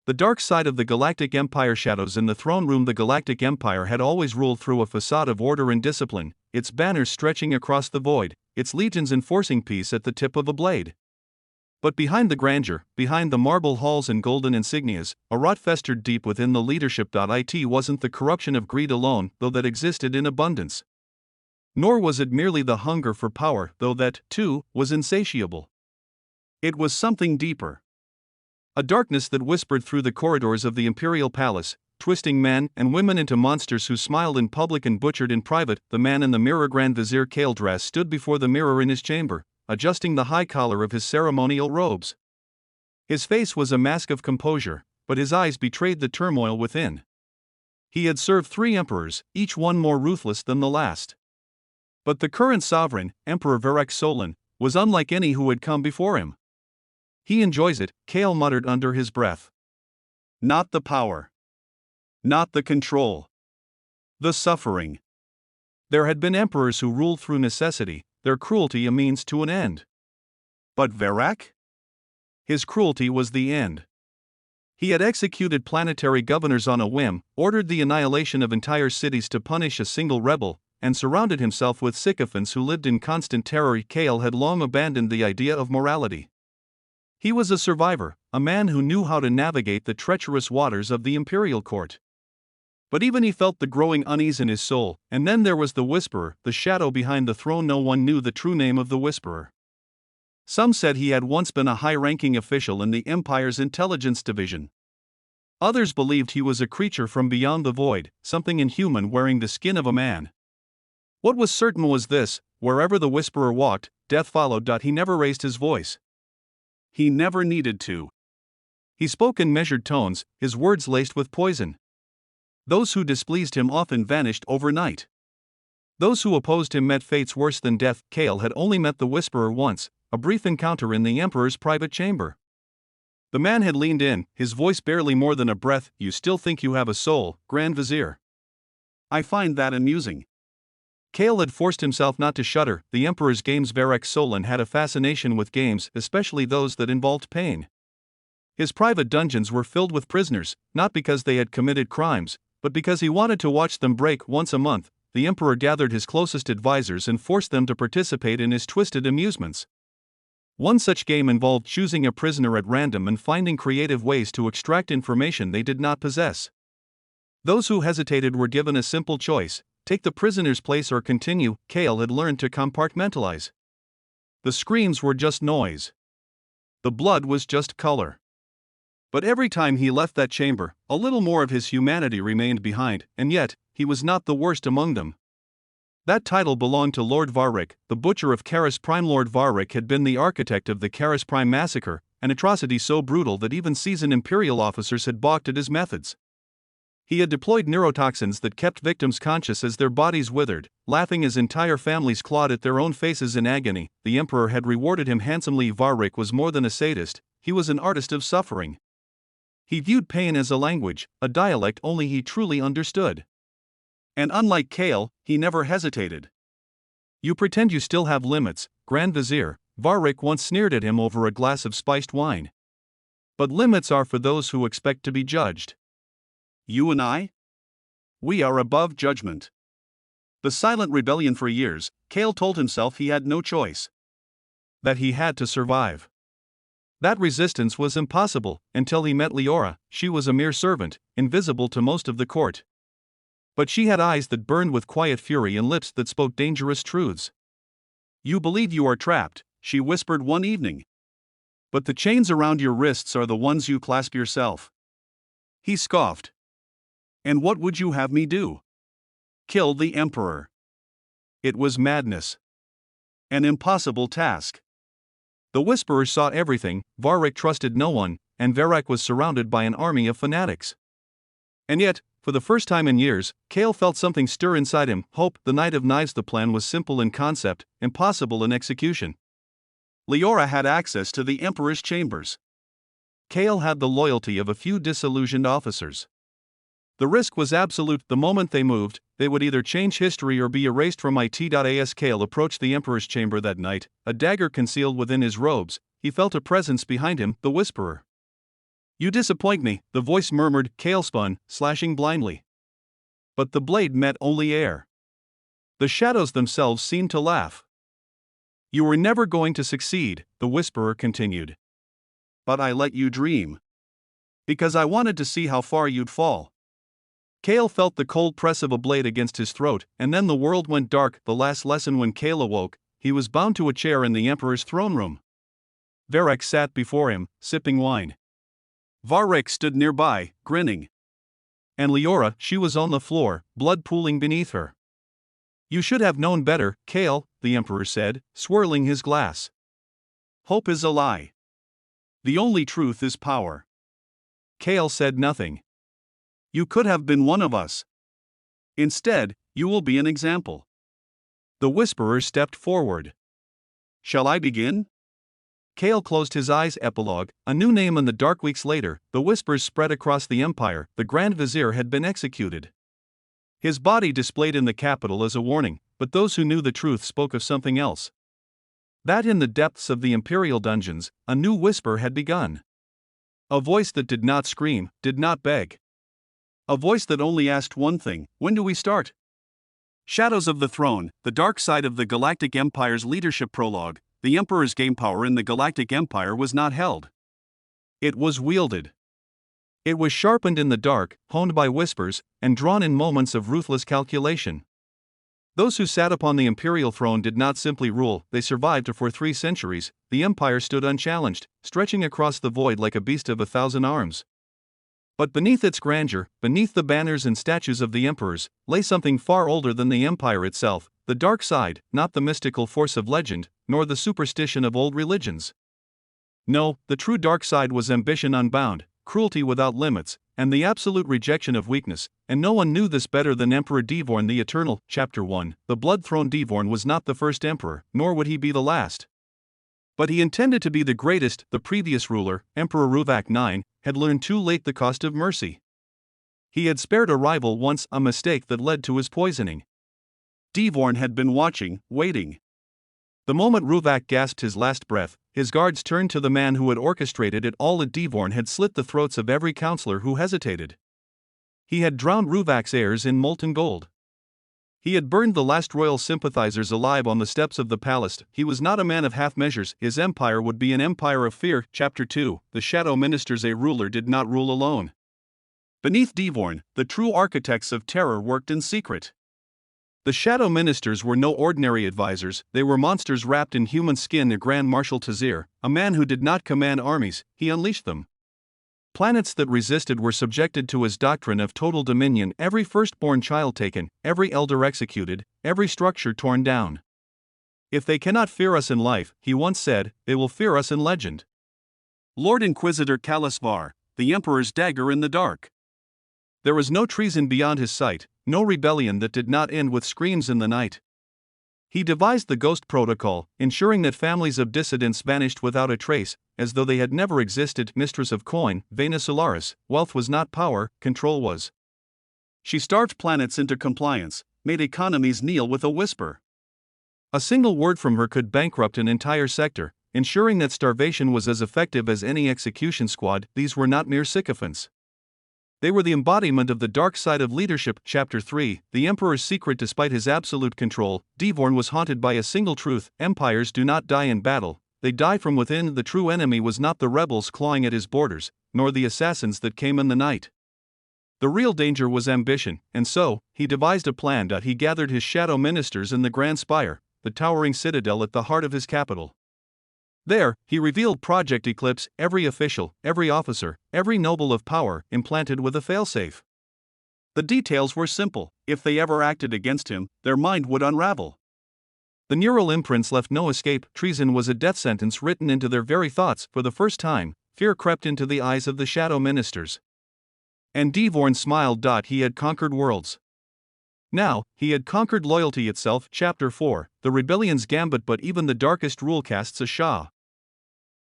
The dark side of the Galactic Empire shadows in the throne room. The Galactic Empire had always ruled through a facade of order and discipline, its banners stretching across the void, its legions enforcing peace at the tip of a blade. But behind the grandeur, behind the marble halls and golden insignias, a rot festered deep within the leadership. It wasn't the corruption of greed alone, though that existed in abundance. Nor was it merely the hunger for power, though that, too, was insatiable. It was something deeper. A darkness that whispered through the corridors of the imperial palace, twisting men and women into monsters who smiled in public and butchered in private. The man in the mirror, Grand Vizier Kaeldras, stood before the mirror in his chamber, adjusting the high collar of his ceremonial robes. His face was a mask of composure, but his eyes betrayed the turmoil within. He had served 3 emperors, each one more ruthless than the last. But the current sovereign, Emperor Varek Solon, was unlike any who had come before him. He enjoys it, Kael muttered under his breath. Not the power. Not the control. The suffering. There had been emperors who ruled through necessity, their cruelty a means to an end. But Varek? His cruelty was the end. He had executed planetary governors on a whim, ordered the annihilation of entire cities to punish a single rebel, and surrounded himself with sycophants who lived in constant terror. Kael had long abandoned the idea of morality. He was a survivor, a man who knew how to navigate the treacherous waters of the imperial court. But even he felt the growing unease in his soul, and then there was the Whisperer, the shadow behind the throne. No one knew the true name of the Whisperer. Some said he had once been a high-ranking official in the Empire's intelligence division. Others believed he was a creature from beyond the void, something inhuman wearing the skin of a man. What was certain was this: wherever the Whisperer walked, death followed. He never raised his voice. He never needed to. He spoke in measured tones, his words laced with poison. Those who displeased him often vanished overnight. Those who opposed him met fates worse than death. Kael had only met the Whisperer once, a brief encounter in the Emperor's private chamber. The man had leaned in, his voice barely more than a breath. You still think you have a soul, Grand Vizier? I find that amusing. Kael had forced himself not to shudder. The Emperor's games. Varek Solon had a fascination with games, especially those that involved pain. His private dungeons were filled with prisoners, not because they had committed crimes, but because he wanted to watch them break. Once a month, the Emperor gathered his closest advisors and forced them to participate in his twisted amusements. One such game involved choosing a prisoner at random and finding creative ways to extract information they did not possess. Those who hesitated were given a simple choice: take the prisoner's place or continue. Kael had learned to compartmentalize. The screams were just noise. The blood was just color. But every time he left that chamber, a little more of his humanity remained behind, and yet, he was not the worst among them. That title belonged to Lord Varric, the butcher of Karis Prime. Lord Varric had been the architect of the Karis Prime massacre, an atrocity so brutal that even seasoned imperial officers had balked at his methods. He had deployed neurotoxins that kept victims conscious as their bodies withered, laughing as entire families clawed at their own faces in agony. The Emperor had rewarded him handsomely. Varric was more than a sadist, he was an artist of suffering. He viewed pain as a language, a dialect only he truly understood. And unlike Kael, he never hesitated. You pretend you still have limits, Grand Vizier, Varric once sneered at him over a glass of spiced wine. But limits are for those who expect to be judged. You and I? We are above judgment. The silent rebellion. For years, Kael told himself he had no choice. That he had to survive. That resistance was impossible, until he met Leora. She was a mere servant, invisible to most of the court. But she had eyes that burned with quiet fury and lips that spoke dangerous truths. You believe you are trapped, she whispered one evening. But the chains around your wrists are the ones you clasp yourself. He scoffed. And what would you have me do? Kill the Emperor. It was madness. An impossible task. The Whisperer saw everything, Varric trusted no one, and Varric was surrounded by an army of fanatics. And yet, for the first time in years, Kael felt something stir inside him: hope. The Knight of Knives. The plan was simple in concept, impossible in execution. Leora had access to the Emperor's chambers. Kael had the loyalty of a few disillusioned officers. The risk was absolute. The moment they moved, they would either change history or be erased from it. As Kael approached the Emperor's chamber that night, a dagger concealed within his robes, he felt a presence behind him, the Whisperer. You disappoint me, the voice murmured. Kale spun, slashing blindly. But the blade met only air. The shadows themselves seemed to laugh. You were never going to succeed, the whisperer continued. But I let you dream. Because I wanted to see how far you'd fall. Kale felt the cold press of a blade against his throat, and then the world went dark. The last lesson. When Kale awoke, he was bound to a chair in the Emperor's throne room. Varek sat before him, sipping wine. Varek stood nearby, grinning. And Leora, she was on the floor, blood pooling beneath her. You should have known better, Kale, the Emperor said, swirling his glass. Hope is a lie. The only truth is power. Kale said nothing. You could have been one of us. Instead, you will be an example. The whisperer stepped forward. Shall I begin? Kale closed his eyes. Epilogue, a new name. In the dark weeks later, the whispers spread across the empire. The Grand Vizier had been executed. His body displayed in the capital as a warning, but those who knew the truth spoke of something else. That in the depths of the imperial dungeons, a new whisper had begun. A voice that did not scream, did not beg. A voice that only asked one thing: when do we start? Shadows of the Throne, the dark side of the Galactic Empire's leadership. Prologue. The Emperor's game power in the Galactic Empire was not held. It was wielded. It was sharpened in the dark, honed by whispers, and drawn in moments of ruthless calculation. Those who sat upon the imperial throne did not simply rule, they survived for 3 centuries. The empire stood unchallenged, stretching across the void like a beast of 1,000 arms. But beneath its grandeur, beneath the banners and statues of the emperors, lay something far older than the empire itself, the dark side, not the mystical force of legend, nor the superstition of old religions. No, the true dark side was ambition unbound, cruelty without limits, and the absolute rejection of weakness, and no one knew this better than Emperor Devorn the Eternal. Chapter 1. The blood-throne. Devorn was not the first emperor, nor would he be the last. But he intended to be the greatest. The previous ruler, Emperor Ruvak IX, had learned too late the cost of mercy. He had spared a rival once, a mistake that led to his poisoning. Devorn had been watching, waiting. The moment Ruvak gasped his last breath, his guards turned to the man who had orchestrated it all. Devorn had slit the throats of every counselor who hesitated. He had drowned Ruvak's heirs in molten gold. He had burned the last royal sympathizers alive on the steps of the palace. He was not a man of half measures. His empire would be an empire of fear. Chapter 2. The Shadow Ministers. A ruler did not rule alone. Beneath Devorn, the true architects of terror worked in secret. The Shadow Ministers were no ordinary advisors, they were monsters wrapped in human skin. The Grand Marshal Tazir, a man who did not command armies, he unleashed them. Planets that resisted were subjected to his doctrine of total dominion. Every firstborn child taken, every elder executed, every structure torn down. If they cannot fear us in life, he once said, they will fear us in legend. Lord Inquisitor Kalisvar, the Emperor's dagger in the dark. There was no treason beyond his sight, no rebellion that did not end with screams in the night. He devised the Ghost Protocol, ensuring that families of dissidents vanished without a trace, as though they had never existed. Mistress of Coin, Vena Solaris, wealth was not power, control was. She starved planets into compliance, made economies kneel with a whisper. A single word from her could bankrupt an entire sector, ensuring that starvation was as effective as any execution squad. These were not mere sycophants. They were the embodiment of the dark side of leadership. Chapter 3. The Emperor's secret. Despite his absolute control, Devorn was haunted by a single truth: empires do not die in battle, they die from within. The true enemy was not the rebels clawing at his borders, nor the assassins that came in the night. The real danger was ambition, and so, he devised a plan. He gathered his shadow ministers in the Grand Spire, the towering citadel at the heart of his capital. There, he revealed Project Eclipse, every official, every officer, every noble of power, implanted with a failsafe. The details were simple: if they ever acted against him, their mind would unravel. The neural imprints left no escape. Treason was a death sentence written into their very thoughts. For the first time, fear crept into the eyes of the shadow ministers. And Devorn smiled. He had conquered worlds. Now, he had conquered loyalty itself. Chapter 4. The rebellion's gambit. But even the darkest rule casts a Shah.